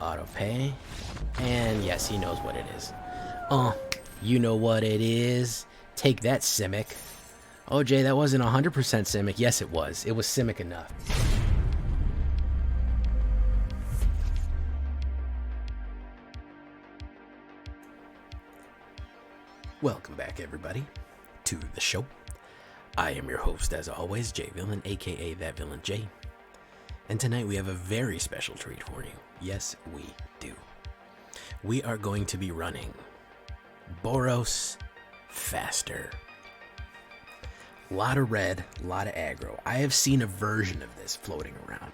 auto pay. And yes, he knows what it is. You know what it is. Take that, Simic. Oh, Jay, that wasn't 100% Simic. Yes, it was. It was Simic enough. Welcome back, everybody, to the show. I am your host, as always, Jay Villain, aka That Villain J. And tonight we have a very special treat for you. Yes, we do. We are going to be running Boros faster. A lot of red, a lot of aggro. I have seen a version of this floating around.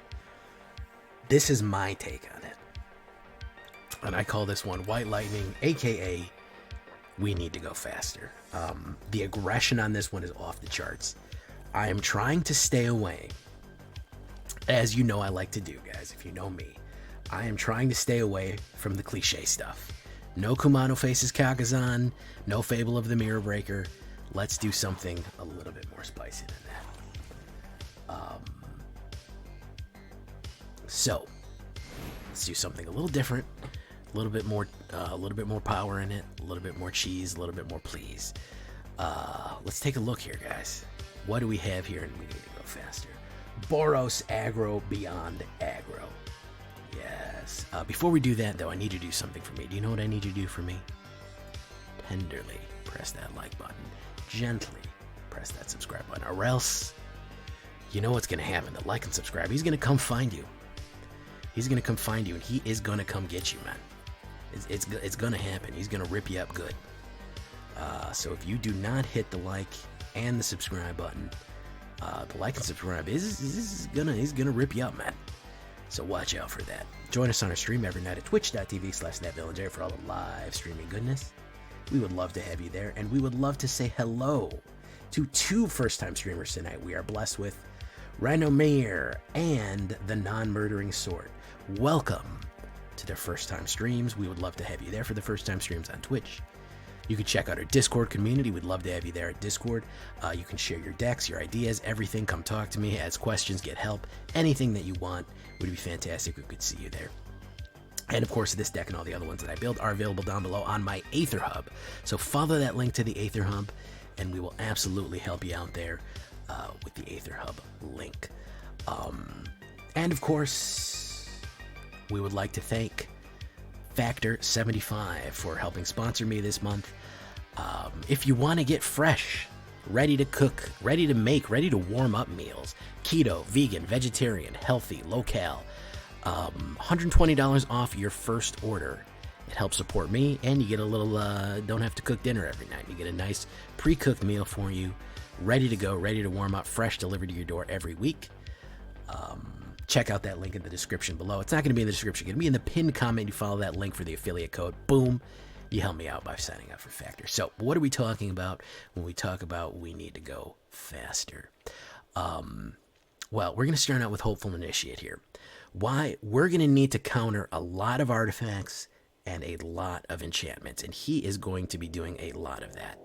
This is my take on it. And I call this one White Lightning, aka we need to go faster. The aggression on this one is off the charts. I am trying to stay away, as you know I like to do, guys, if you know me. I am trying to stay away from the cliche stuff. No Kumano faces Kakazan, no Fable of the Mirror Breaker. Let's do something a little bit more spicy than that. So, let's do something a little different. A little bit more power in it, a little bit more cheese, a little bit more please. Let's take a look here, guys. What do we have here? And we need to go faster. Boros Aggro beyond aggro. Yes. Before we do that, though, I need you to do something for me. Do you know what I need you to do for me? Tenderly press that like button. Gently press that subscribe button. Or else, you know what's going to happen. The like and subscribe, he's going to come find you. He's going to come find you, and he is going to come get you, man. It's going to happen. He's going to rip you up good. So if you do not hit the like and the subscribe button, the like and subscribe is gonna rip you up, man. So watch out for that. Join us on our stream every night at twitch.tv/thatvillainj for all the live streaming goodness. We would love to have you there, and we would love to say hello to 2 first-time streamers tonight. We are blessed with Ranomir and the Non-Murdering Sword. Welcome to their first-time streams. We would love to have you there for the first-time streams on Twitch. You can check out our Discord community. We'd love to have you there at Discord. You can share your decks, your ideas, everything. Come talk to me, ask questions, get help. Anything that you want would be fantastic. We could see you there. And of course, this deck and all the other ones that I build are available down below on my AetherHub. So follow that link to the AetherHub, and we will absolutely help you out there with the AetherHub link. And of course, we would like to thank Factor75 for helping sponsor me this month. If you want to get fresh, ready to cook, ready to make, ready to warm up meals, keto, vegan, vegetarian, healthy, low-cal, $120 off your first order. It helps support me, and you get a little, don't have to cook dinner every night. You get a nice pre-cooked meal for you, ready to go, ready to warm up, fresh, delivered to your door every week. Check out that link in the description below. It's not going to be in the description. It's going to be in the pinned comment. You follow that link for the affiliate code. Boom. You help me out by signing up for Factor. So what are we talking about when we talk about we need to go faster? Well, we're going to start out with Hopeful Initiate here. Why? We're going to need to counter a lot of artifacts and a lot of enchantments, and he is going to be doing a lot of that.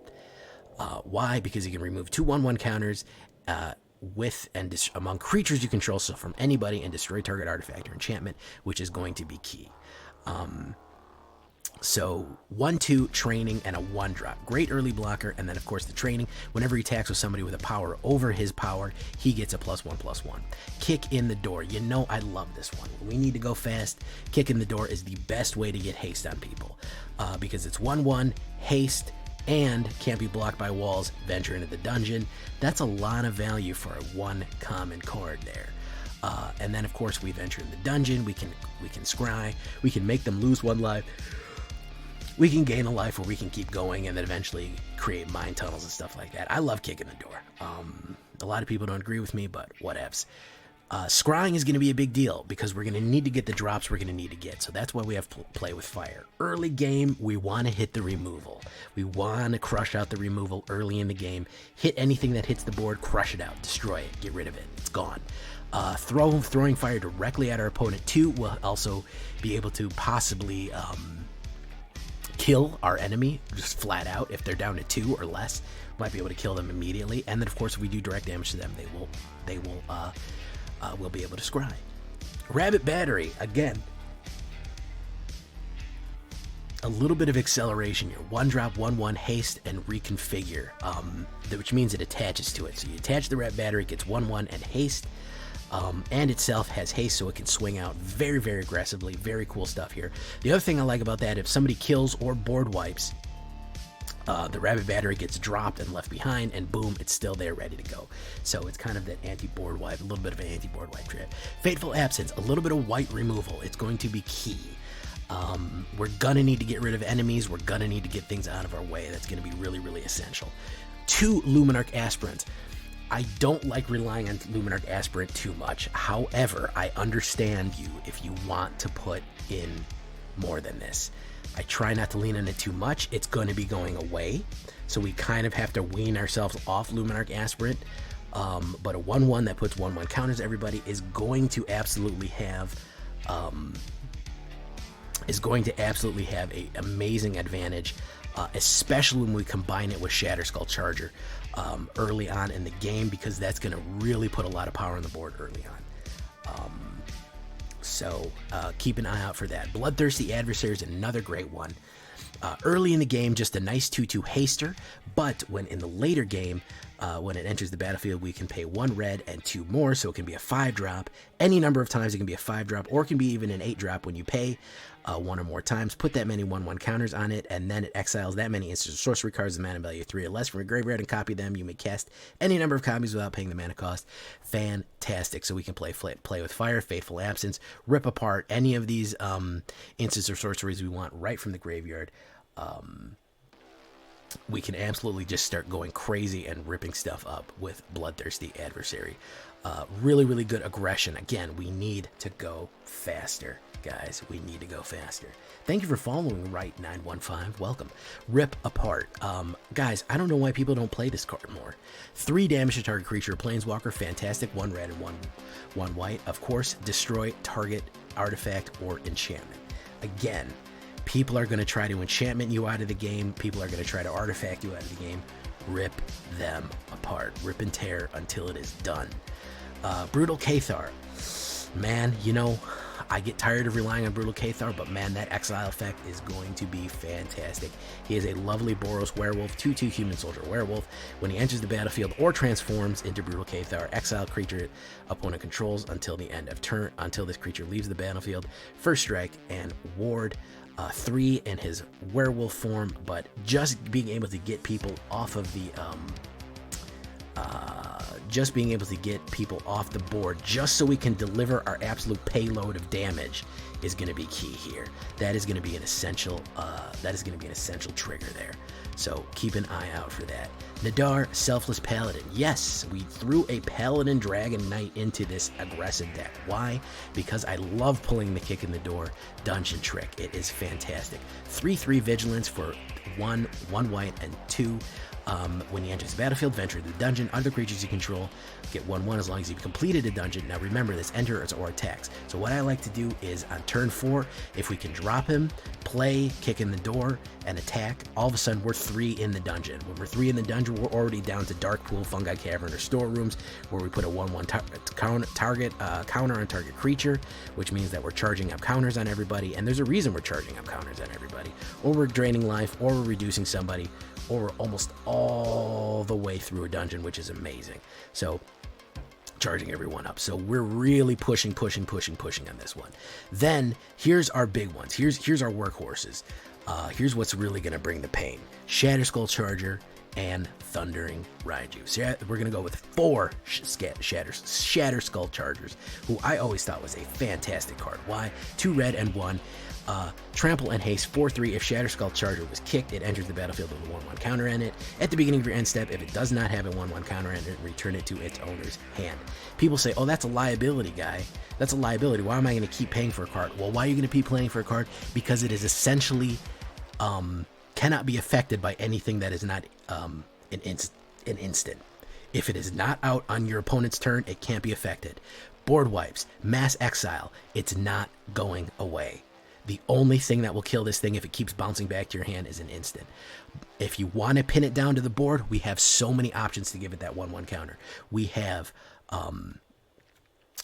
Why? Because he can remove 2 1/1 counters with and among creatures you control, so from anybody, and destroy target artifact or enchantment, which is going to be key. So 1/2 training and a 1-drop, great early blocker. And then of course the training, whenever he attacks with somebody with a power over his power, he gets a +1/+1. Kick in the door. You know I love this one. We need to go fast. Kick in the door is the best way to get haste on people, because it's 1/1 haste and can't be blocked by walls, venture into the dungeon. That's a lot of value for a 1 common card there. And then of course we venture in the dungeon, we can scry, we can make them lose 1 life, we can gain a life, or we can keep going and then eventually create mine tunnels and stuff like that. I love kicking the door. A lot of people don't agree with me, but whatevs. Scrying is going to be a big deal because we're going to need to get the drops we're going to need to get. So that's why we have to play with fire. Early game, we want to hit the removal. We want to crush out the removal early in the game. Hit anything that hits the board, crush it out, destroy it, get rid of it. It's gone. Throwing fire directly at our opponent too will also be able to possibly kill our enemy just flat out. If they're down to 2 or less, we might be able to kill them immediately. And then of course if we do direct damage to them, we'll be able to scry. Rabbit Battery, again, a little bit of acceleration here. 1-drop, 1/1, haste, and reconfigure, which means it attaches to it. So you attach the red battery, it gets 1/1 and haste, and itself has haste, so it can swing out very, very aggressively. Very cool stuff here. The other thing I like about that, if somebody kills or board wipes, the rabbit battery gets dropped and left behind, and boom, it's still there ready to go. So it's kind of that anti-board wipe, a little bit of an anti-board wipe trap. Fateful Absence, a little bit of white removal. It's going to be key. We're gonna need to get rid of enemies. We're gonna need to get things out of our way. That's gonna be really, really essential. 2 Luminarch Aspirants. I don't like relying on Luminarch Aspirant too much. However, I understand you if you want to put in more than this. I try not to lean on it too much. It's going to be going away, so we kind of have to wean ourselves off Luminarch Aspirant. But a 1/1 that puts 1/1 counters everybody is going to absolutely have an amazing advantage, especially when we combine it with Shatterskull Charger early on in the game, because that's going to really put a lot of power on the board early on. So keep an eye out for that. Bloodthirsty Adversary is another great one. Early in the game, just a nice 2/2 haster, but when in the later game, when it enters the battlefield, we can pay 1 red and 2 more, so it can be a 5-drop. Any number of times it can be a 5-drop, or it can be even an 8-drop when you pay 1 or more times. Put that many 1/1 counters on it, and then it exiles that many instant sorcery cards with mana value 3 or less from your graveyard and copy them. You may cast any number of copies without paying the mana cost. Fantastic. So we can play with fire, Fateful Absence, rip apart any of these instants or sorceries we want right from the graveyard. We can absolutely just start going crazy and ripping stuff up with Bloodthirsty Adversary. Really, really good aggression. Again, we need to go faster, guys. We need to go faster. Thank you for following Right915. Welcome. Rip Apart. Guys, I don't know why people don't play this card more. 3 damage to target creature or planeswalker. Fantastic. 1 red and 1 white. Of course, destroy target artifact or enchantment. Again, people are going to try to enchantment you out of the game. People are going to try to artifact you out of the game. Rip them apart. Rip and tear until it is done. Brutal Cathar. Man, you know, I get tired of relying on Brutal Cathar, but man, that exile effect is going to be fantastic. He is a lovely Boros werewolf, 2/2 human soldier werewolf. When he enters the battlefield or transforms into Brutal Cathar, exile creature opponent controls until the end of turn, until this creature leaves the battlefield. First strike and ward. 3 in his werewolf form, but just being able to get people off of the board just so we can deliver our absolute payload of damage is going to be key here. That is going to be an essential trigger there. So keep an eye out for that. Nadaar, Selfless Paladin. Yes, we threw a Paladin Dragon Knight into this aggressive deck. Why? Because I love pulling the kick in the door dungeon trick. It is fantastic. 3/3 Vigilance for 1 white, and 2. When he enters the battlefield, venture to the dungeon. Other creatures you control get 1/1 as long as you've completed a dungeon. Now remember, this enters or attacks. So what I like to do is on turn 4, if we can drop him, play, kick in the door, and attack, all of a sudden we're 3 in the dungeon. When we're 3 in the dungeon, we're already down to Dark Pool, Fungi Cavern, or Storerooms, where we put a 1/1 counter on target creature, which means that we're charging up counters on everybody, and there's a reason we're charging up counters on everybody. Or we're draining life, or we're reducing somebody, or we're almost all the way through a dungeon, which is amazing. So charging everyone up. So we're really pushing on this one. Then here's our big ones. Here's our workhorses. Here's what's really going to bring the pain. Shatterskull Charger and Thundering Raiju. So we're going to go with 4 Shatterskull Chargers, who I always thought was a fantastic card. Why? 2 red and 1. Trample and haste 4/3. If Shatterskull Charger was kicked, it enters the battlefield with a 1/1 counter on it. At the beginning of your end step, if it does not have a 1/1 counter on it, return it to its owner's hand. People say, oh, that's a liability, guy. That's a liability. Why am I going to keep paying for a card? Well, why are you going to keep paying for a card? Because it is essentially cannot be affected by anything that is not an instant. If it is not out on your opponent's turn, it can't be affected. Board wipes, mass exile, it's not going away. The only thing that will kill this thing if it keeps bouncing back to your hand is an instant. If you want to pin it down to the board, we have so many options to give it that 1/1 counter. We have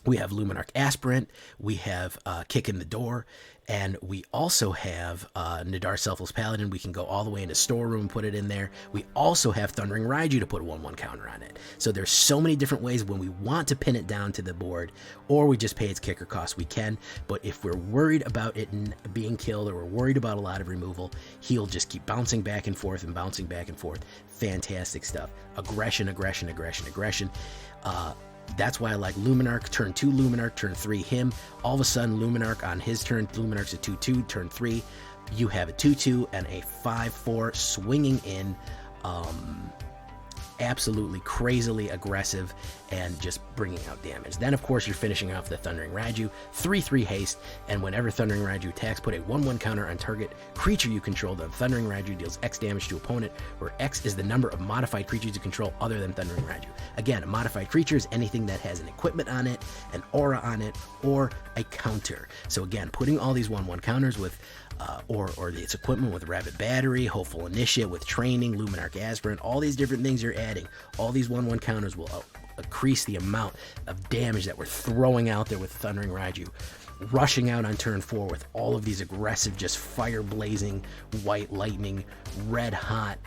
We have Luminarch Aspirant, we have Kick in the Door, and we also have Nadaar Selfless Paladin. We can go all the way into Storeroom and put it in there. We also have Thundering Raiju to put a 1/1 counter on it. So there's so many different ways when we want to pin it down to the board, or we just pay its kicker cost, we can. But if we're worried about it being killed, or we're worried about a lot of removal, he'll just keep bouncing back and forth and bouncing back and forth. Fantastic stuff. Aggression, aggression, aggression, aggression. That's why I like Luminarch. Turn 2 Luminarch, turn 3 him. All of a sudden, Luminarch on his turn, Luminarch's a 2/2, turn 3. You have a 2/2 and a 5/4 swinging in. Absolutely crazily aggressive and just bringing out damage. Then, of course, you're finishing off the Thundering Raiju, 3/3 haste, and whenever Thundering Raiju attacks, put a 1/1 counter on target creature you control. The Thundering Raiju deals X damage to opponent, where X is the number of modified creatures you control other than Thundering Raiju. Again, a modified creature is anything that has an equipment on it, an aura on it, or a counter. So again, putting all these 1/1 counters with or its equipment with Rapid Battery, Hopeful Initiate, with Training, Luminarch Aspirant, all these different things you're adding, all these 1/1 counters will increase the amount of damage that we're throwing out there with Thundering Raiju. Rushing out on turn 4 with all of these aggressive, just fire-blazing, white lightning, red hot,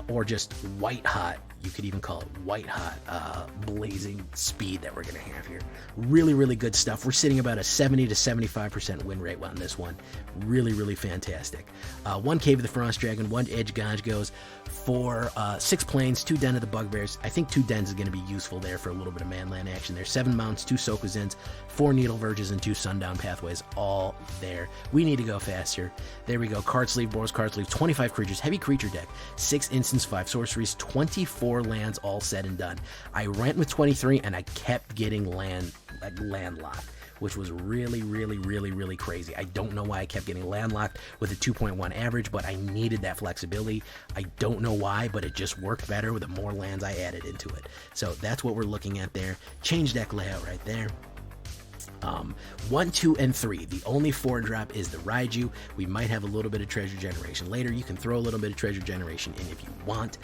or just white hot. You could even call it white hot, blazing speed that we're going to have here. Really, really good stuff. We're sitting about a 70 to 75% win rate on this one. Really, really fantastic. 1 Cave of the Frost Dragon, 1 Eiganjo goes for 6 planes, 2 Den of the Bugbears. I think 2 Dens is going to be useful there for a little bit of manland action. There's 7 mounts, 2 Sokenzans, 4 Needleverges, and 2 Sundown Pathways, all there. We need to go faster. There we go. Card Sleeve, Boros Card Sleeve, 25 creatures, heavy creature deck, 6 instants, 5 sorceries, 24 lands, all said and done. I went with 23 and I kept getting landlocked, which was really, really, really, really crazy. I don't know why I kept getting landlocked with a 2.1 average, but I needed that flexibility. I don't know why, but it just worked better with the more lands I added into it. So that's what we're looking at there. Change deck layout right there. 1, 2, and 3. The only 4-drop is the Raiju. We might have a little bit of treasure generation later. You can throw a little bit of treasure generation in if you want,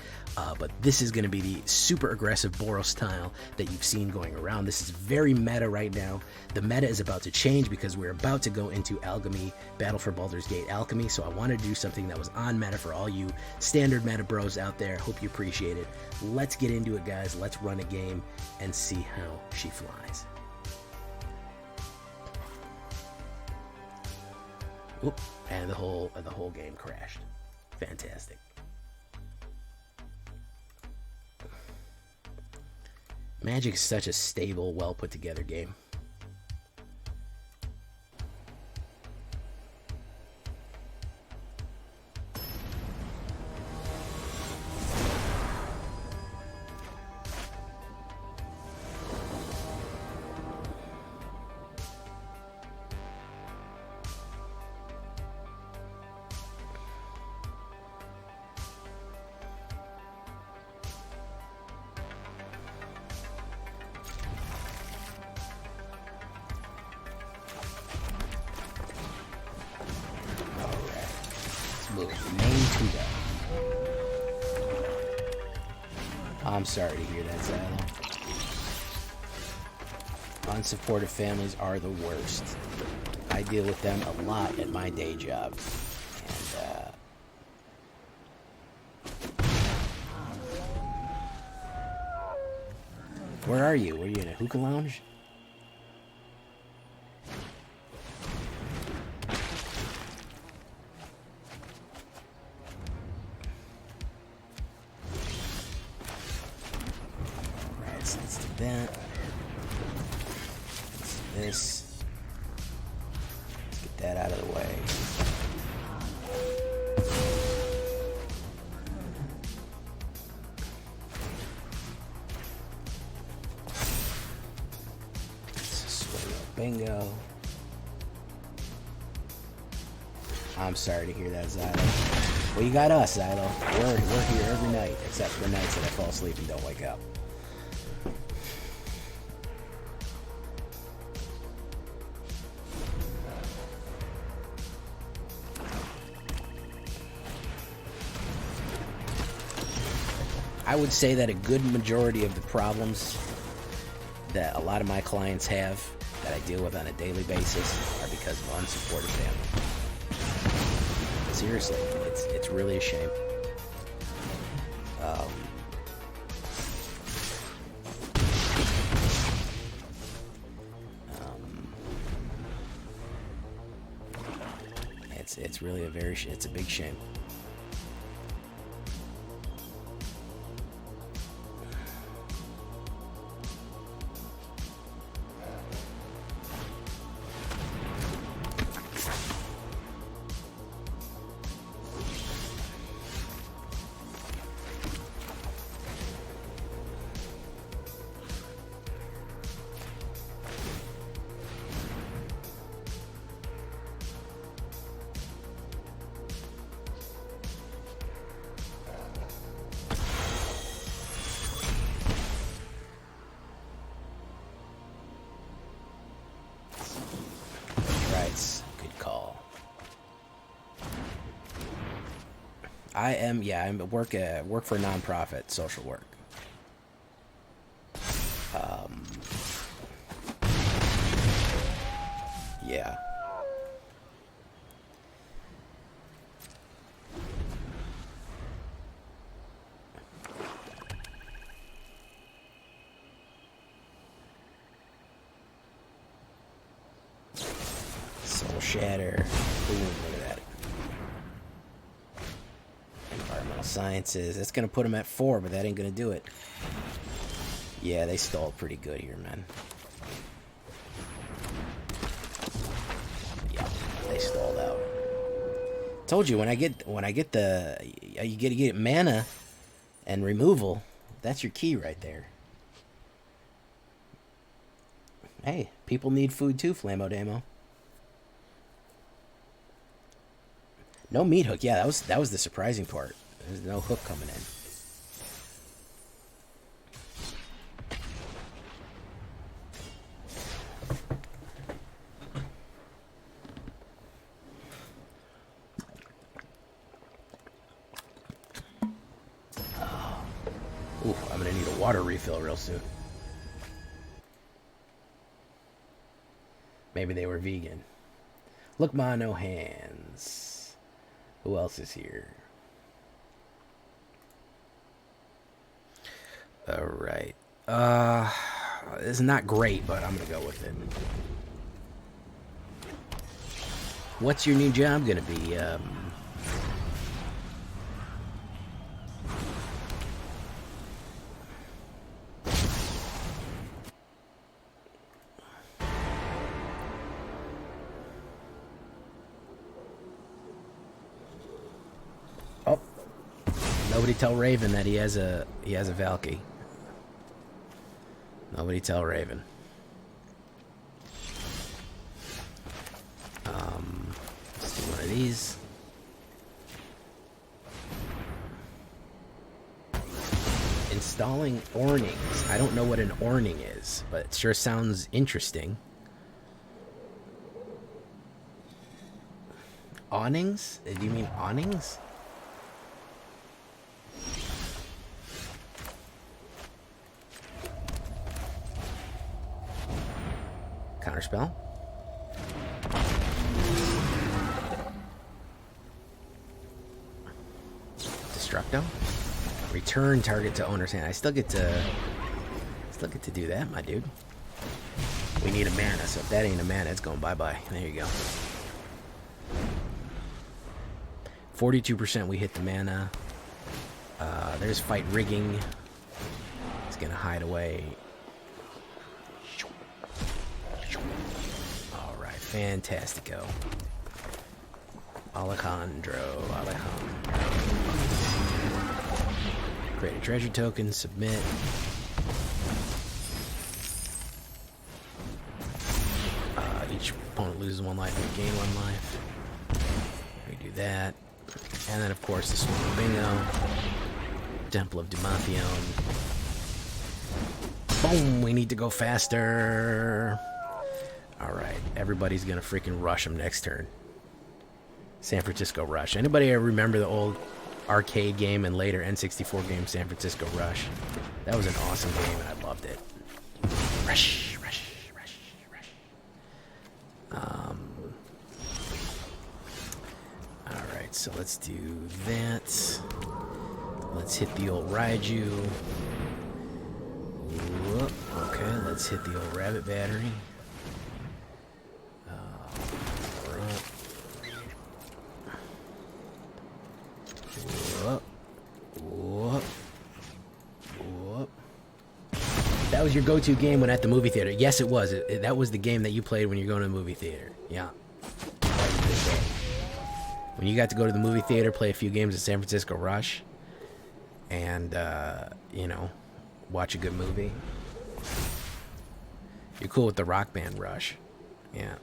but this is going to be the super aggressive Boros style that you've seen going around. This is very meta right now. The meta is about to change because we're about to go into Alchemy, Battle for Baldur's Gate Alchemy, so I wanted to do something that was on meta for all you standard meta bros out there. Hope you appreciate it. Let's get into it, guys. Let's run a game and see how she flies. Oop, and the whole game crashed. Fantastic. Magic is such a stable, well put together game. I'm sorry to hear that, Xylo. Unsupportive families are the worst. I deal with them a lot at my day job. And, where are you? Were you in a hookah lounge? That. This. Let's get that out of the way. Bingo. I'm sorry to hear that, Xylo. Well, you got us, Xylo. We're here every night, except for nights that I fall asleep and don't wake up. I would say that a good majority of the problems that a lot of my clients have that I deal with on a daily basis are because of unsupported family. Seriously, it's really a shame. It's really it's a big shame. I work for a nonprofit, social work. Yeah. Soul Shatter. Boom, look at that. Sciences. That's gonna put them at 4, but that ain't gonna do it. Yeah, they stalled pretty good here, man. Yeah, they stalled out. Told you when I get the you get mana and removal. That's your key right there. Hey, people need food too, Flamo Damo. No meat hook. Yeah, that was the surprising part. There's no hook coming in. Ooh, I'm gonna need a water refill real soon. Maybe they were vegan. Look, ma, no hands. Who else is here? Alright. It's not great, but I'm gonna go with it. What's your new job gonna be? Oh. Nobody tell Raven that he has a Valky. Nobody tell Raven. Let's do one of these. Installing awnings. I don't know what an awning is, but it sure sounds interesting. Awnings? Do you mean awnings? Counterspell. Destructo. Return target to owner's hand. I still get to do that, my dude. We need a mana, so if that ain't a mana, it's going bye-bye. There you go. 42% we hit the mana. There's fight rigging. It's gonna hide away. Alright, fantastico. Alejandro. Create a treasure token, submit. Each opponent loses 1 life and gain 1 life. We do that. And then, of course, the Swamp Bingo. Temple of Dumathion. Boom! We need to go faster. Alright, everybody's gonna freaking rush them next turn. San Francisco Rush. Anybody ever remember the old arcade game and later N64 game, San Francisco Rush? That was an awesome game and I loved it. Rush, rush, rush, rush. Alright, so let's do that. Let's hit the old Raiju. Whoop. Okay, let's hit the old Rabbit Battery. Whoop. Whoop. Whoop. That was your go-to game when at the movie theater. Yes, it was. That was the game that you played when you're going to the movie theater. Yeah. When you got to go to the movie theater, play a few games of San Francisco Rush, and, you know, watch a good movie. You're cool with the Rock Band Rush. Yeah.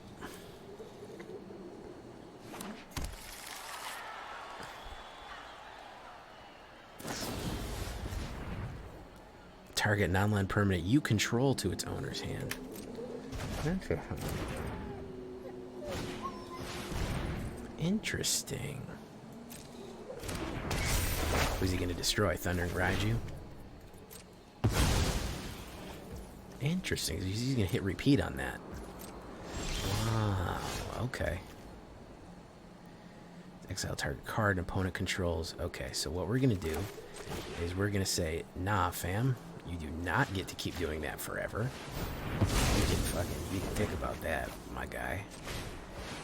Target non-land permanent you control to its owner's hand. Interesting. Who's he going to destroy? Thundering Raiju? Interesting. He's going to hit repeat on that. Wow. Okay. Exile target card and opponent controls. Okay, so what we're going to do is we're going to say, nah, fam. You do not get to keep doing that forever. You can think about that, my guy.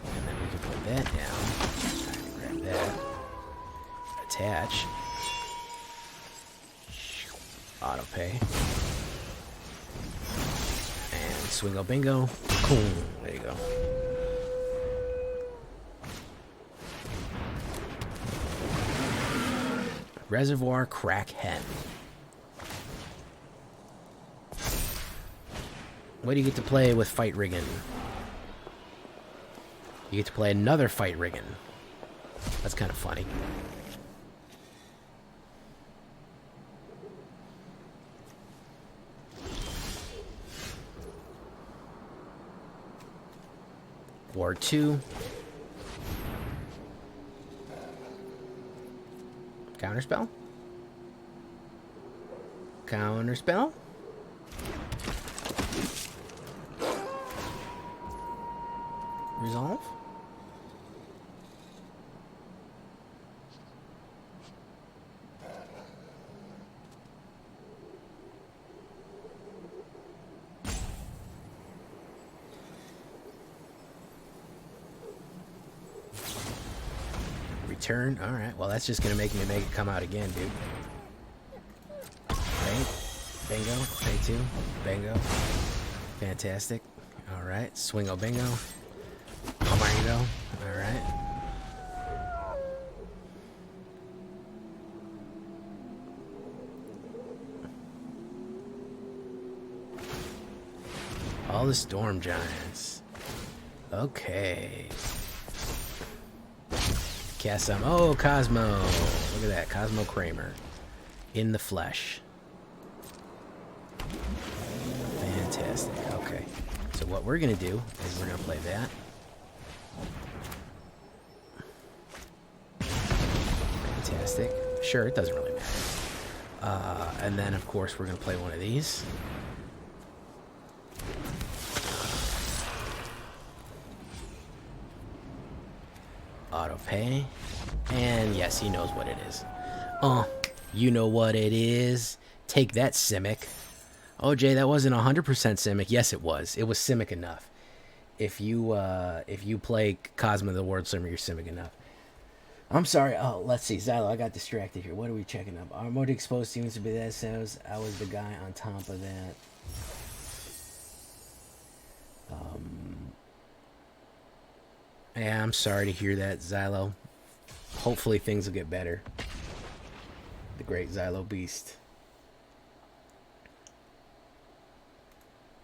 And then we can put that down. Grab that. Attach. Auto pay. And swingo bingo. Boom. There you go. Reservoir Crack Hen. What do you get to play with Fight Riggin? You get to play another Fight Riggin. That's kind of funny. Ward 2. Counterspell? Counterspell? Resolve? Return? Alright, well that's just gonna make it come out again, dude. Right? Bingo. Pay 2. Bingo. Fantastic. Alright, swingo bingo. There you go. Alright. All the Storm Giants. Okay. Cast some. Oh, Cosmo. Look at that. Cosmo Kramer. In the flesh. Fantastic. Okay. So what we're going to do is we're going to play that. Fantastic. Sure, it doesn't really matter. And then, of course, we're going to play one of these. Auto pay. And yes, he knows what it is. You know what it is. Take that, Simic. Oh, Jay, that wasn't 100% Simic. Yes, it was. It was Simic enough. If you play Cosmo the World Slimmer, you're Simic enough. I'm sorry. Oh, let's see. Xylo, I got distracted here. What are we checking up? Our mode exposed seems to be that. Says I was the guy on top of that. Yeah, I'm sorry to hear that, Xylo. Hopefully things will get better. The great Xylo Beast.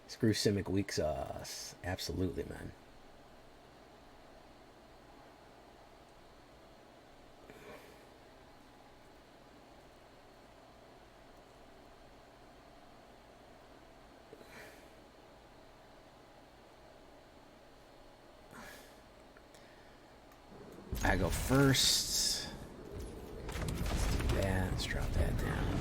Screw Simic weak sauce. Absolutely, man. I go first. Let's do that. Let's drop that down.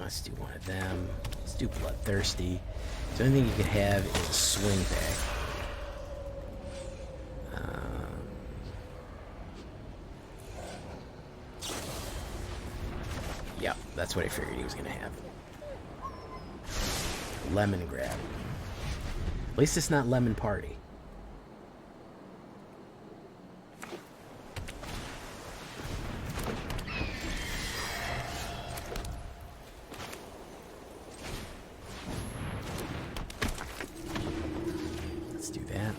Let's do one of them. Let's do Bloodthirsty. So the only thing you could have is a swing back. Yep, that's what I figured he was going to have. Lemon grab. At least it's not Lemon Party. Let's do that.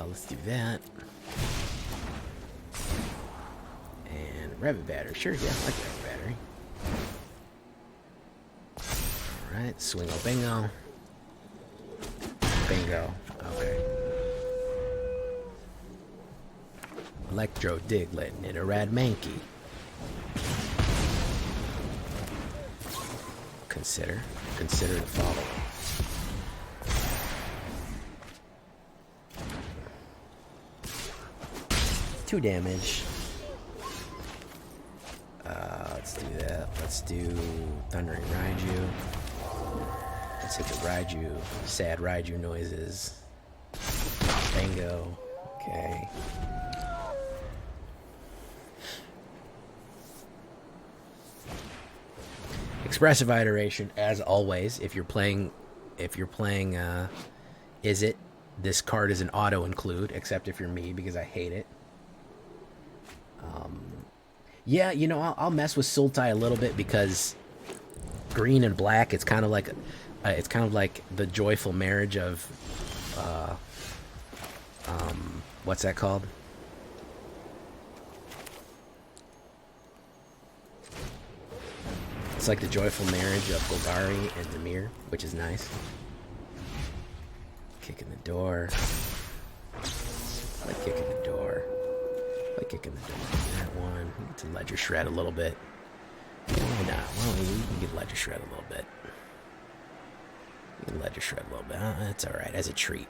Let's do that. And Rabbit Battery. Sure, yeah, I like Rabbit Battery. Alright, Swingo Bingo. Bingo. Okay. Electro Diglett, Nidorad Mankey. Consider the following. 2 damage. Let's do that. Let's do Thundering Raiju. Let's hit the Raiju. Sad Raiju noises. Bingo. Okay. Expressive Iteration, as always. If you're playing, Is It? This card is an auto include, except if you're me, because I hate it. Yeah, you know, I'll mess with Sultai a little bit because green and black. It's kind of like, the joyful marriage of, what's that called? It's like the joyful marriage of Golgari and Dimir, which is nice. Kicking the door. I like kicking the door. I like kicking the door. That one. We get to Ledger Shred a little bit. Why not? Well, you can get Ledger Shred a little bit. You can Ledger Shred a little bit. That's alright. As a treat.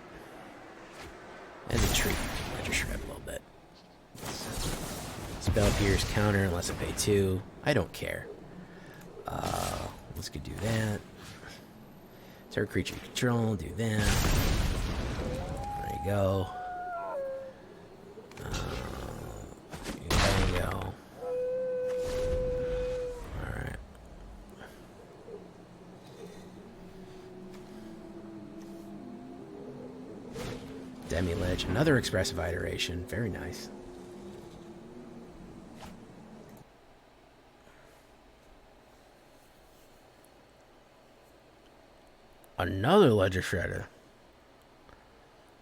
As a treat. Ledger Shred a little bit. Spell Pierce counter unless I pay 2. I don't care. Let's go do that. Target creature control, do that. There you go. There you go. Alright. Demi-Lich, another expressive iteration. Very nice. Another Ledger Shredder.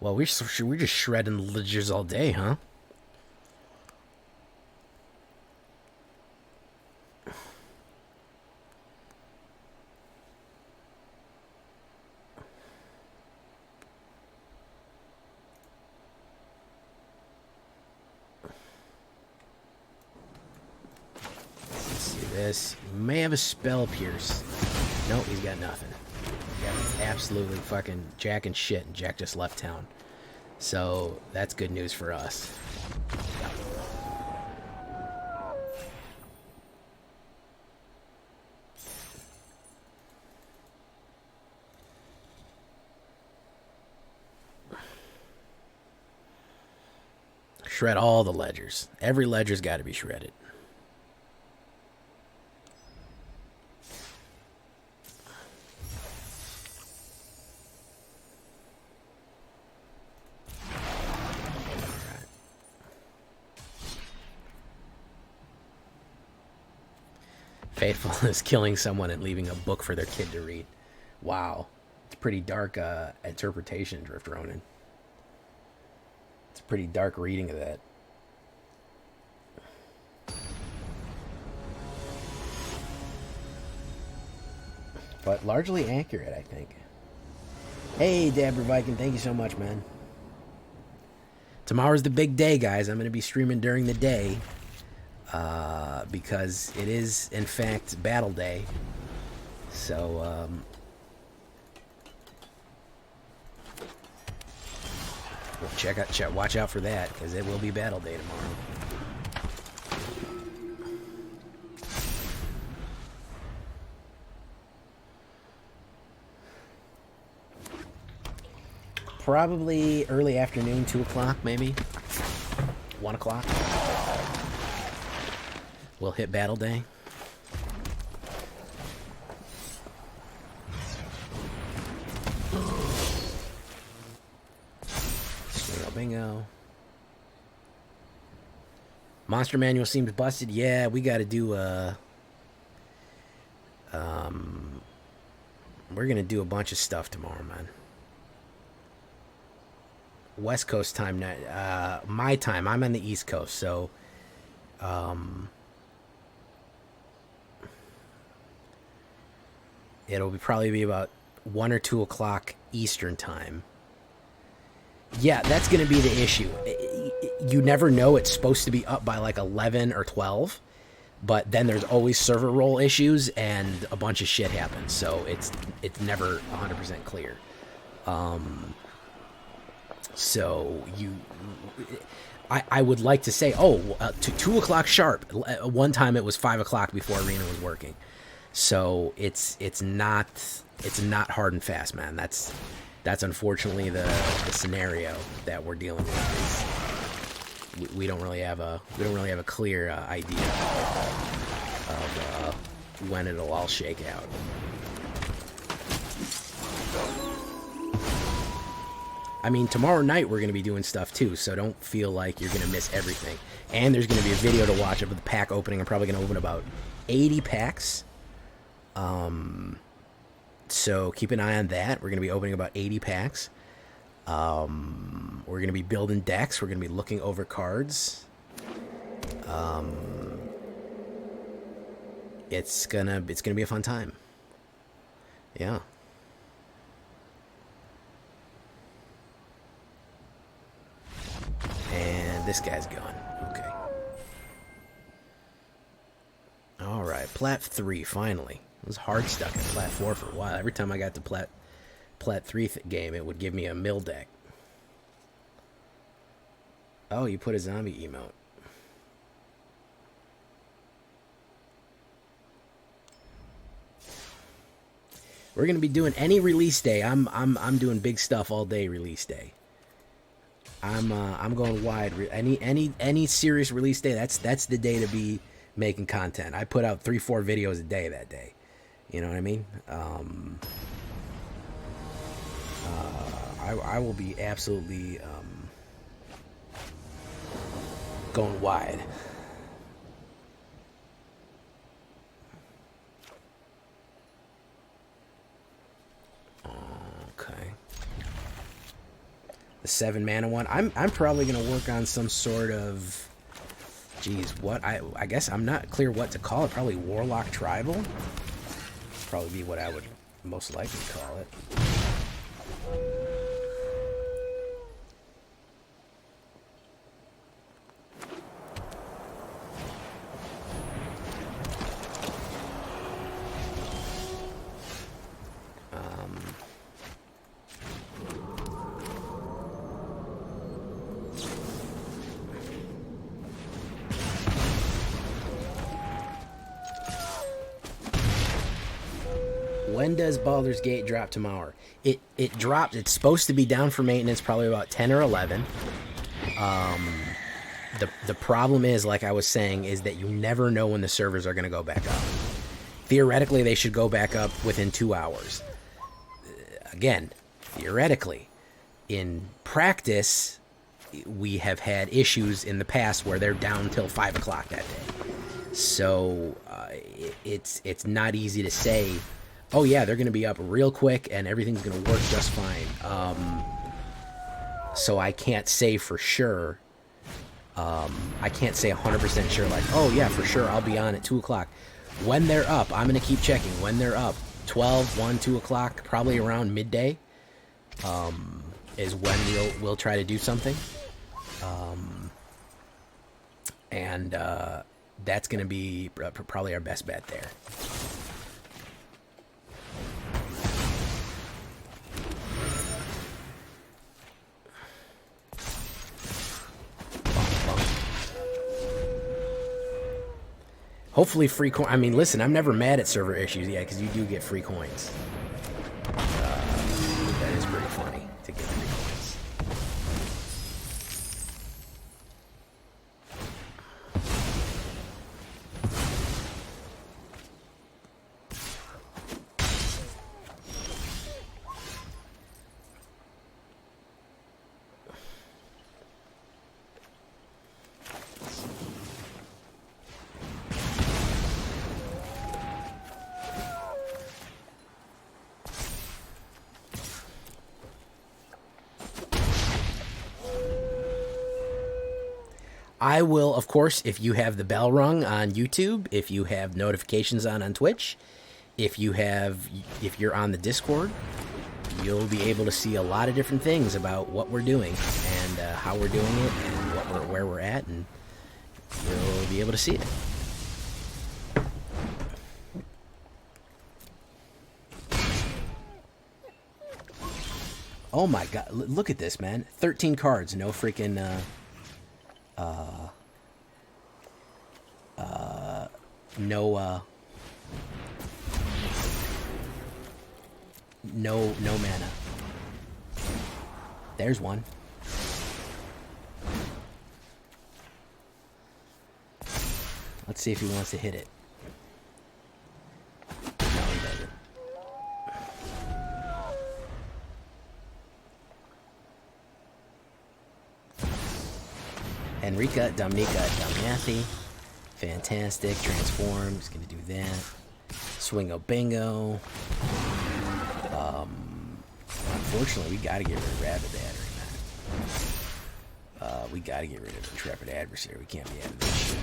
Well, we're just shredding ledgers all day, huh? Let's do this. He may have a Spell Pierce. Nope, he's got nothing. Absolutely fucking Jack and shit, and Jack just left town. So that's good news for us. Shred all the ledgers. Every ledger's got to be shredded. Fateful is killing someone and leaving a book for their kid to read. Wow. It's a pretty dark interpretation, Drift Ronin. It's a pretty dark reading of that. But largely accurate, I think. Hey, Dabber Viking, thank you so much, man. Tomorrow's the big day, guys. I'm going to be streaming during the day. because it is, in fact, battle day. So, watch out for that, because it will be battle day tomorrow. Probably early afternoon, 2 o'clock, maybe 1 o'clock. We'll hit battle day. Bingo. Monster manual seems busted. Yeah, we got to do a. We're gonna do a bunch of stuff tomorrow, man. West Coast time, my time. I'm on the East Coast, so. It'll probably be about 1 or 2 o'clock Eastern time. Yeah, that's going to be the issue. You never know. It's supposed to be up by like 11 or 12, but then there's always server roll issues and a bunch of shit happens. So it's never 100% clear. So I would like to say, to 2 o'clock sharp. One time it was 5 o'clock before Arena was working. So it's not hard and fast, man. That's unfortunately the scenario that we're dealing with. We don't really have a clear idea of when it'll all shake out. I mean, tomorrow night we're going to be doing stuff too, so don't feel like you're going to miss everything. And there's going to be a video to watch of the pack opening. I'm probably going to open about 80 packs. So keep an eye on that. We're going to be opening about 80 packs. We're going to be building decks. We're going to be looking over cards. It's gonna be a fun time. Yeah. And this guy's gone. Okay. All right, Plat 3 finally. I was hard stuck at Plat 4 for a while. Every time I got to Plat 3 game, it would give me a mill deck. Oh, you put a zombie emote. We're gonna be doing any release day. I'm doing big stuff all day release day. I'm going wide. Any serious release day, that's the day to be making content. I put out 3-4 videos a day that day. You know what I mean? I will be absolutely going wide. Okay. The 7 mana one. I'm probably gonna work on some sort of. Geez, what I guess I'm not clear what to call it. Probably Warlock Tribal. Probably be what I would most likely call it. When does Baldur's Gate drop tomorrow? It dropped. It's supposed to be down for maintenance probably about 10 or 11. The problem is, like I was saying, is that you never know when the servers are going to go back up. Theoretically, they should go back up within 2 hours. Again, theoretically. In practice, we have had issues in the past where they're down till 5 o'clock that day. So it's not easy to say, oh yeah, they're going to be up real quick and everything's going to work just fine. So I can't say for sure. I can't say 100% sure, like, oh yeah, for sure, I'll be on at 2 o'clock. When they're up, I'm going to keep checking. When they're up, 12, 1, 2 o'clock, probably around midday, is when we'll try to do something. And That's going to be probably our best bet there. Hopefully free coin. I mean, listen, I'm never mad at server issues yet because you do get free coins. That is pretty funny to get free coins. I will, of course, if you have the bell rung on YouTube, if you have notifications on Twitch, if you're on the Discord, you'll be able to see a lot of different things about what we're doing and how we're doing it and where we're at, and you'll be able to see it. Oh my god, look at this, man. 13 cards, no freaking no mana. There's one. Let's see if he wants to hit it. No, he doesn't. Enrica, Dominica, Damiathi. Fantastic. Transform. Just gonna do that. Swingo Bingo. Unfortunately, we gotta get rid of Rabbit Battery, man. We gotta get rid of Intrepid Adversary. We can't be having this shit.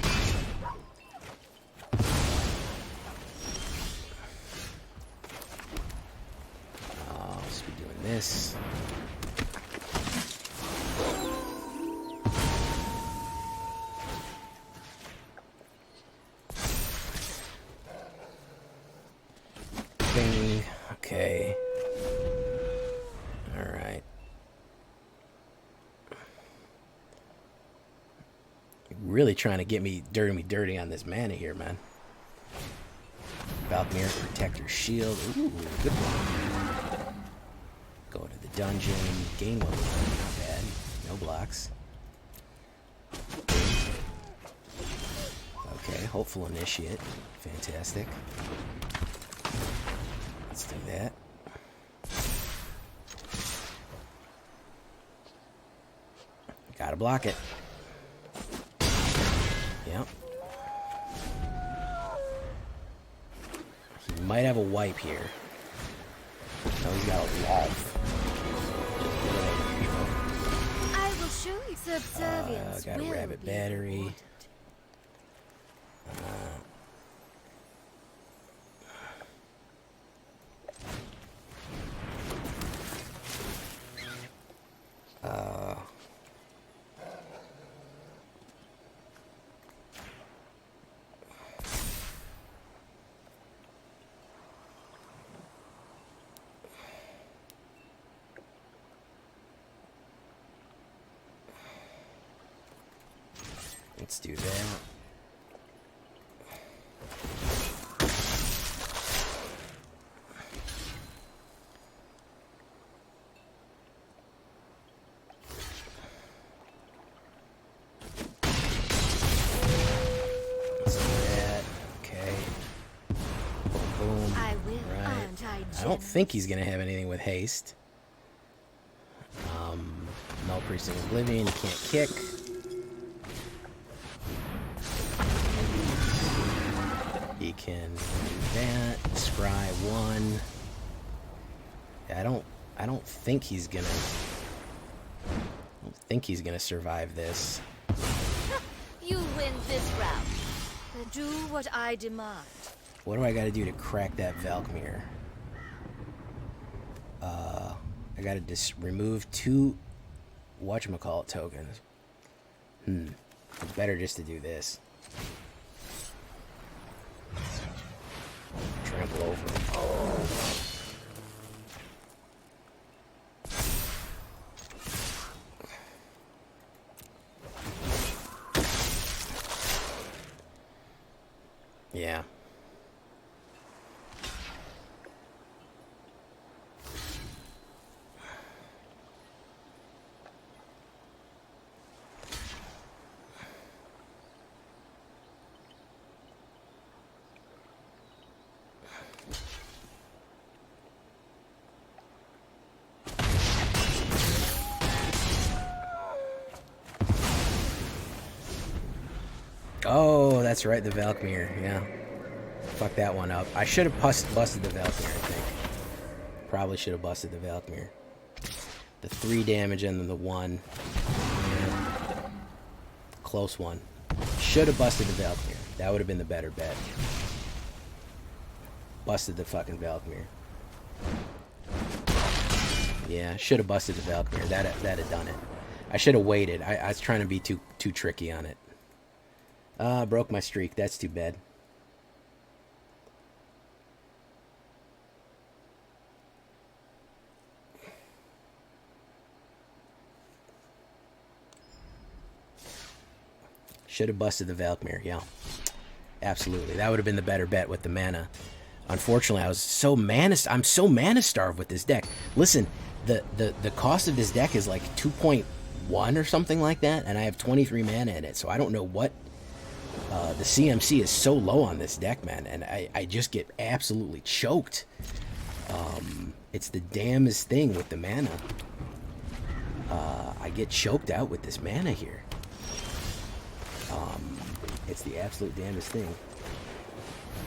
Let's be doing this. Bing. Okay. Alright. Really trying to get me dirty on this mana here, man. Valkyrie Protector Shield. Ooh, good one. Go to the dungeon. Gain one. Not bad. No blocks. Okay, Hopeful Initiate. Fantastic. Let's do that. Gotta block it. Yep. He might have a wipe here. No, he's got a Wolf. I will show you subservience. Got a Rabbit Battery. Let's do that. Let's do that. Okay. Boom. I will. Right. I don't think he's gonna have anything with haste. No Priest of Oblivion. He can't kick. He can do that. Scry 1. I don't think he's gonna. I don't think he's gonna survive this. You win this round. Then do what I demand. What do I got to do to crack that Valkmir? I got to just remove 2 whatchamacallit tokens. It's better just to do this. trample over. Yeah. Oh, that's right, the Valkmir, yeah. Fuck that one up. I should have busted the Valkmir, I think. Probably should have busted the Valkmir. The 3 damage and then the 1. Yeah. Close one. Should have busted the Valkmir. That would have been the better bet. Busted the fucking Valkmir. Yeah, should have busted the Valkmir. That had done it. I should have waited. I was trying to be too tricky on it. Broke my streak. That's too bad. Should have busted the Valkmir, yeah. Absolutely. That would have been the better bet with the mana. Unfortunately, I'm so mana starved with this deck. Listen, the cost of this deck is like 2.1 or something like that, and I have 23 mana in it, so I don't know what the CMC is so low on this deck, man, and I just get absolutely choked. It's the damnedest thing with the mana. I get choked out with this mana here. It's the absolute damnedest thing.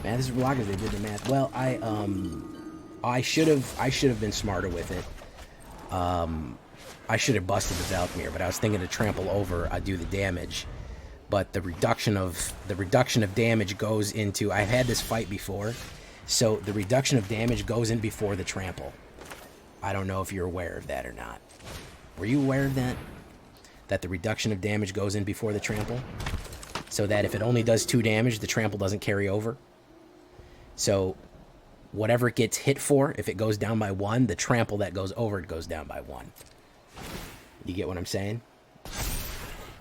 Man, this is blockers. They did the math. Well, I should have been smarter with it. I should have busted the Valkmir, but I was thinking to trample over, I'd do the damage. But the reduction of damage goes into. I've had this fight before, so the reduction of damage goes in before the trample. I don't know if you're aware of that or not. Were you aware of that? That the reduction of damage goes in before the trample, so that if it only does 2 damage, the trample doesn't carry over. So whatever it gets hit for, if it goes down by 1, the trample that goes over it goes down by 1. You get what I'm saying?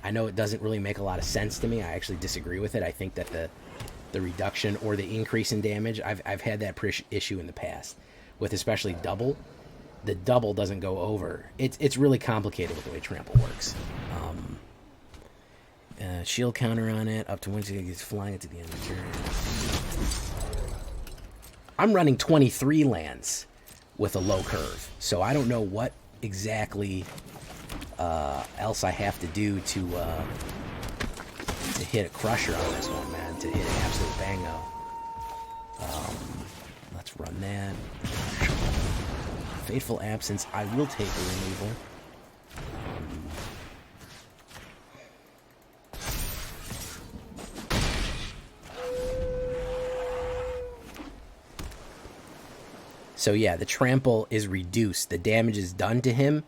I know it doesn't really make a lot of sense to me. I actually disagree with it. I think that the reduction or the increase in damage, I've had that issue in the past with especially double. The double doesn't go over. It's really complicated with the way trample works. Shield counter on it up to once it gets flying into the end of the turn. I'm running 23 lands with a low curve, so I don't know what exactly else I have to do to hit a crusher on this one, man. To hit an absolute bango. Let's run that. Fateful Absence. I will take a removal. So yeah, the trample is reduced. The damage is done to him.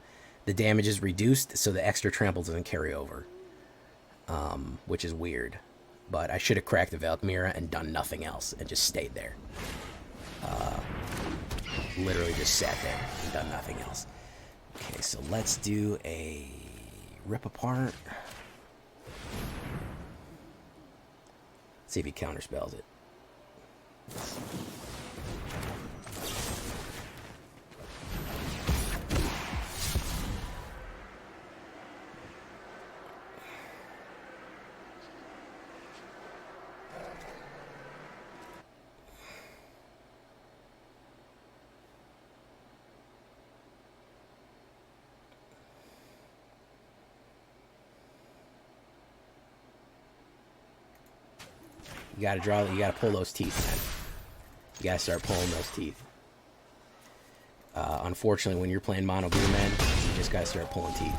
The damage is reduced, so the extra trample doesn't carry over. Which is weird. But I should have cracked the Valkmira and done nothing else and just stayed there. Literally just sat there and done nothing else. Okay, so let's do a rip apart. See if he counterspells it. You gotta draw. You gotta pull those teeth, man. You gotta start pulling those teeth. Unfortunately, when you're playing mono blue, man, you just gotta start pulling teeth.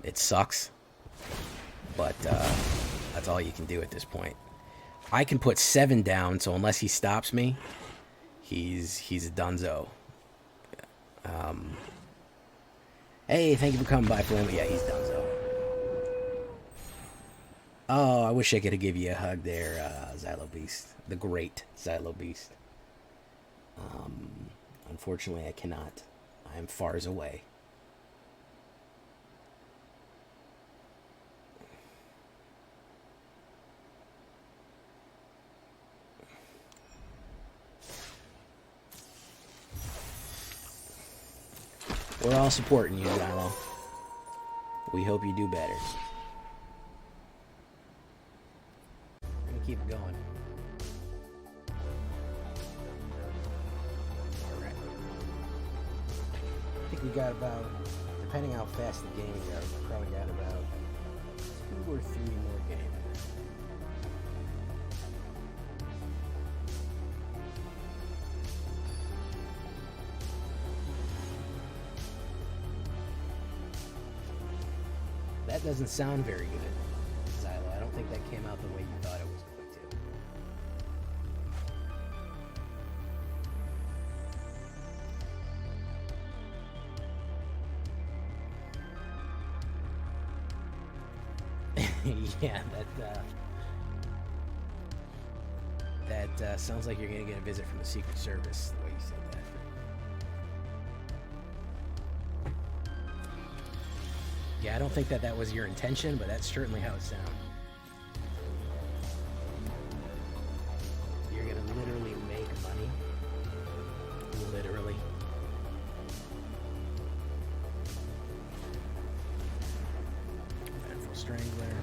It sucks, but that's all you can do at this point. I can put 7 down, so unless he stops me, he's a dunzo. Hey, thank you for coming by, Flamin'. Yeah, he's dunzo. Oh, I wish I could give you a hug there, Xylo Beast. The great Xylo Beast. Unfortunately, I cannot. I am far as away. We're all supporting you, Xylo. We hope you do better. Let me keep it going. Alright. I think we got about, depending how fast the games are, we probably got about 2 or 3 more games. That doesn't sound very good, Xylo. I don't think that came out the way you thought it was going to. Yeah, that sounds like you're going to get a visit from the Secret Service, the way you said that. Yeah, I don't think that was your intention, but that's certainly how it sounds. You're gonna literally make money. Literally. Fateful Strangler.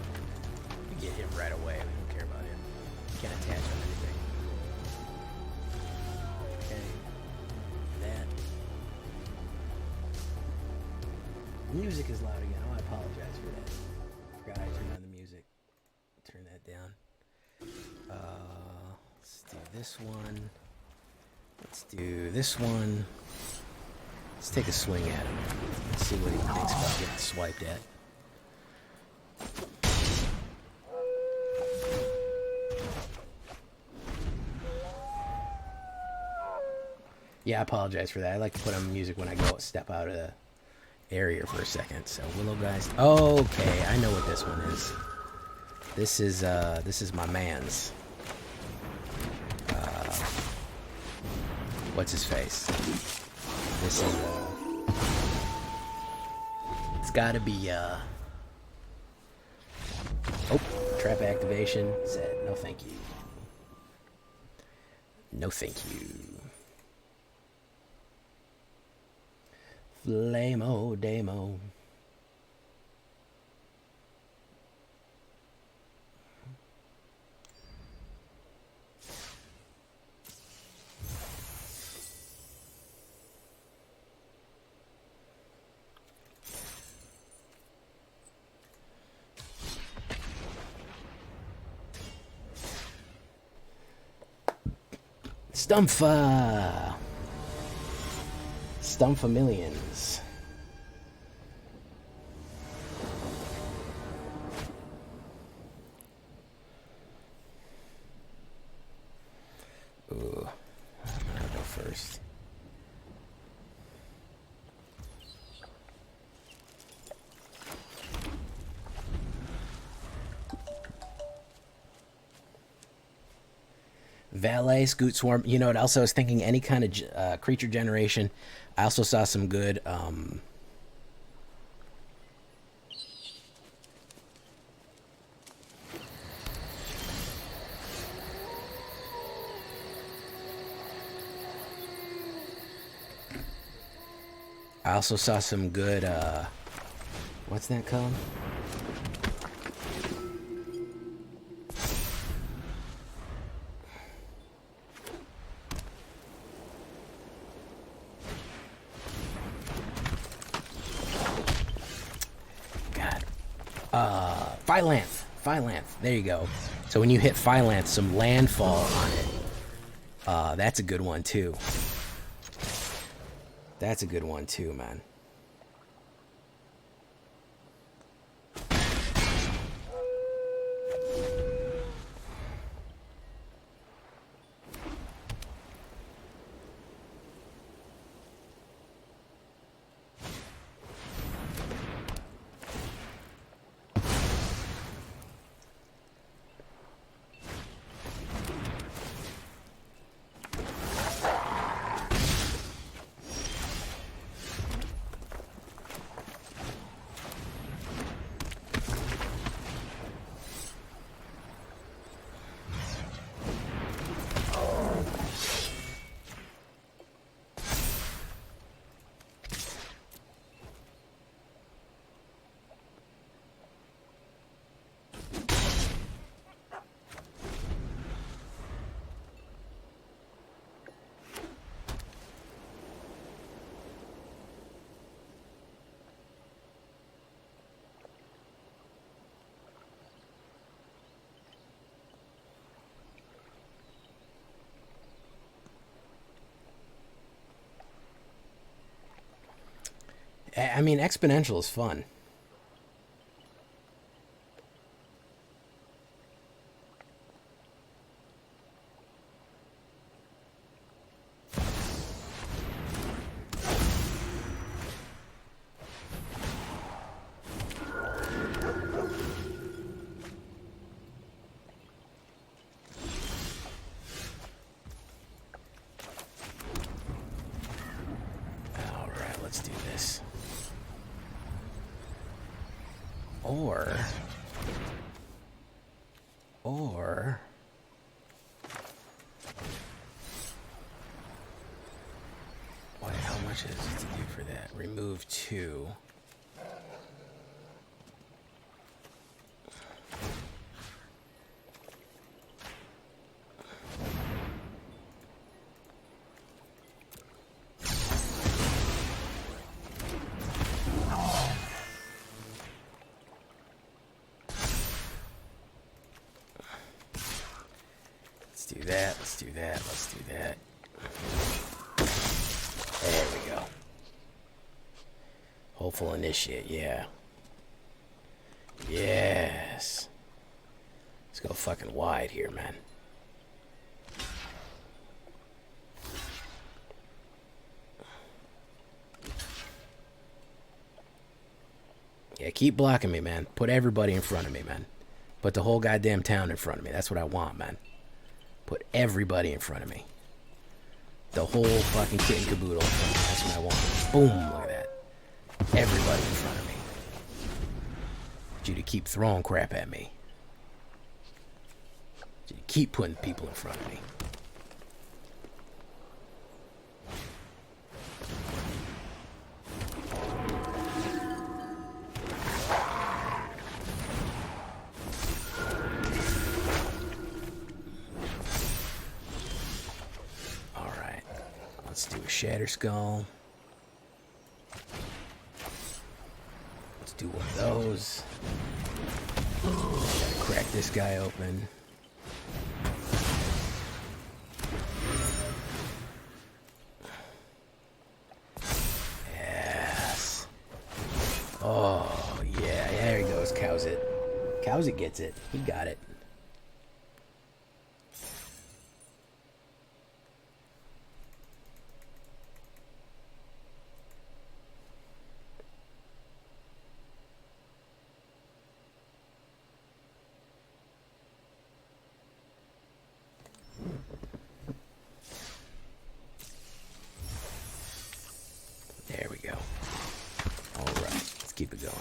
You get him right away. We don't care about him. Can't attach on anything. Okay. That. Music is loud again. I apologize for that. Forgot I turned on the music. Turn that down. Let's do this one. Let's do this one. Let's take a swing at him. Let's see what he thinks about getting swiped at. Yeah, I apologize for that. I like to put on music when I go step out of the area for a second. So Willow guys. Okay, I know what this one is. This is my man's. What's his face? This is it's gotta be oh, trap activation. Said no thank you. No thank you. Flamo Demo. STUMFA. STUMFA Millions. Ooh, I'm gonna go first. Valet, Scoot Swarm. You know what else I was thinking? Any kind of creature generation. I also saw some good what's that called? Phylanth. There you go. So when you hit Phylanth, some landfall on it. That's a good one too. That's a good one too, man. I mean, exponential is fun. Or what? How much is it to do for that? Remove 2. Let's do that. There we go. Hopeful Initiate, yeah. Yes. Let's go fucking wide here, man. Yeah, keep blocking me, man. Put everybody in front of me, man. Put the whole goddamn town in front of me. That's what I want, man. Put everybody in front of me. The whole fucking kit and caboodle. That's what I want. Boom, look at that. Everybody in front of me. Need you to keep throwing crap at me. Need you to keep putting people in front of me. Let's do a Shatterskull. Let's do one of those. Gotta crack this guy open. Yes. Oh, yeah. There he goes. Cowsit. Cowsit gets it. He got it. There we go. All right, let's keep it going.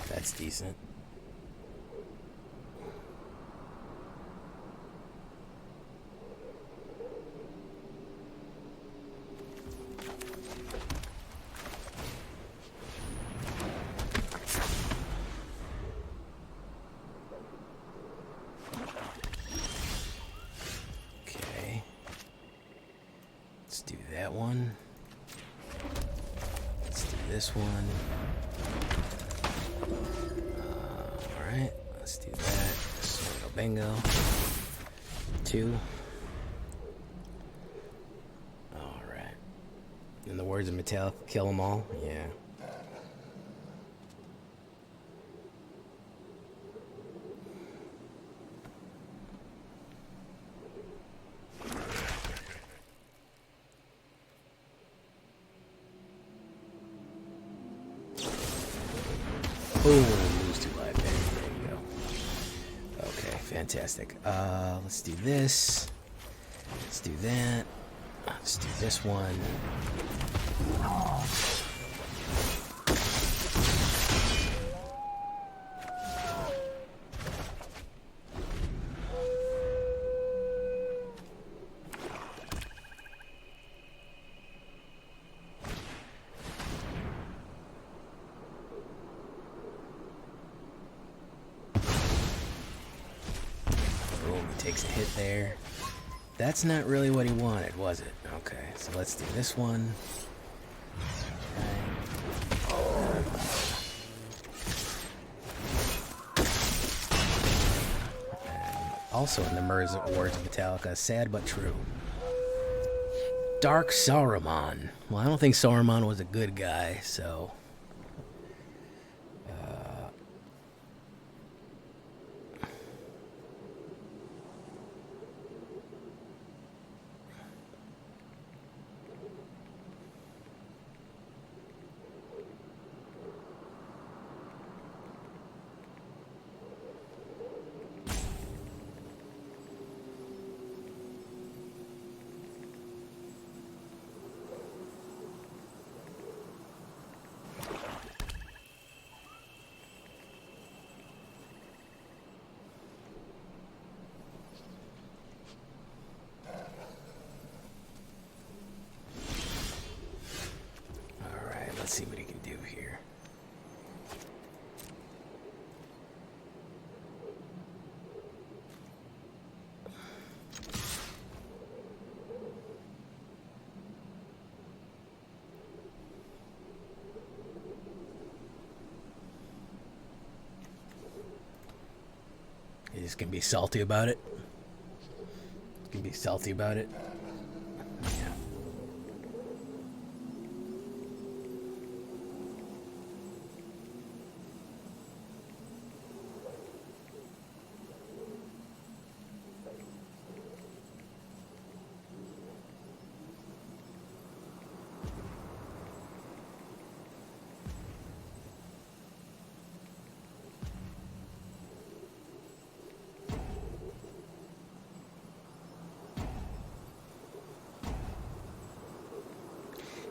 That's decent. Okay. Let's do that one. Let's do this one. Alright, let's do that. Swingo bingo. 2. Alright. In the words of Mattel, kill them all? Yeah. Boom. Fantastic. Let's do this. Let's do that. Let's do this one. takes a hit there. That's not really what he wanted, was it? Okay, so let's do this one. Also in the Words of Metallica, sad but true. Dark Saruman. Well, I don't think Saruman was a good guy, so... Let's see what he can do here. He's just gonna be salty about it. He's gonna be salty about it. Yeah.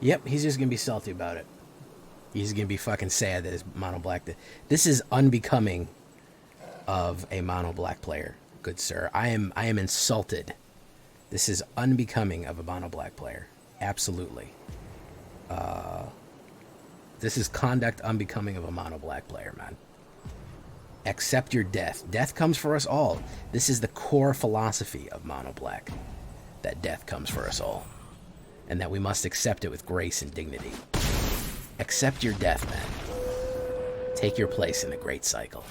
Yep, he's just going to be salty about it. He's going to be fucking sad that his mono black... This is unbecoming of a mono black player, good sir. I am insulted. This is unbecoming of a mono black player. Absolutely. This is conduct unbecoming of a mono black player, man. Accept your death. Death comes for us all. This is the core philosophy of mono black. That death comes for us all. And that we must accept it with grace and dignity. Accept your death, man. Take your place in the great cycle.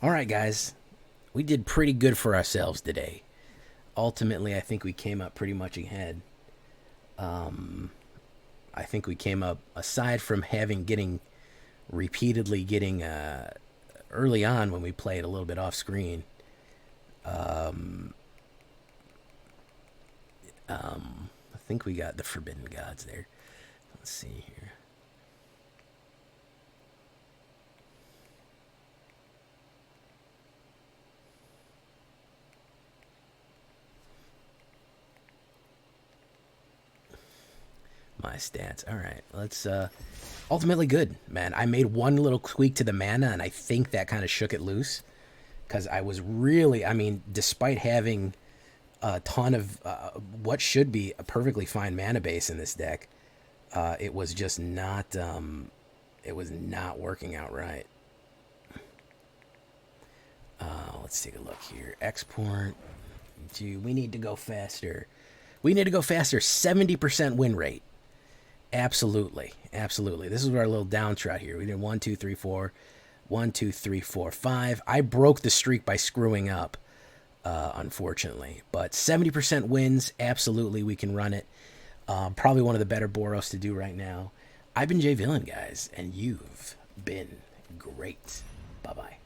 All right, guys. We did pretty good for ourselves today. Ultimately, I think we came up pretty much ahead. I think we came up, aside from repeatedly getting early on when we played a little bit off screen. I think we got the Forbidden Gods there. Let's see here. My stats. All right, let's ultimately good, man. I made one little tweak to the mana, and I think that kind of shook it loose, because I was really, I mean, despite having a ton of what should be a perfectly fine mana base in this deck, it was just not it was not working out right. Let's take a look here. Export. We need to go faster. We need to go faster. 70% win rate. Absolutely, absolutely. This is our little down trot here. We did 1, 2, 3, 4, 1, 2, 3, 4, 5. I broke the streak by screwing up, unfortunately. But 70% wins. Absolutely, we can run it. Probably one of the better Boros to do right now. I've been Jay Villain, guys, and you've been great. Bye bye.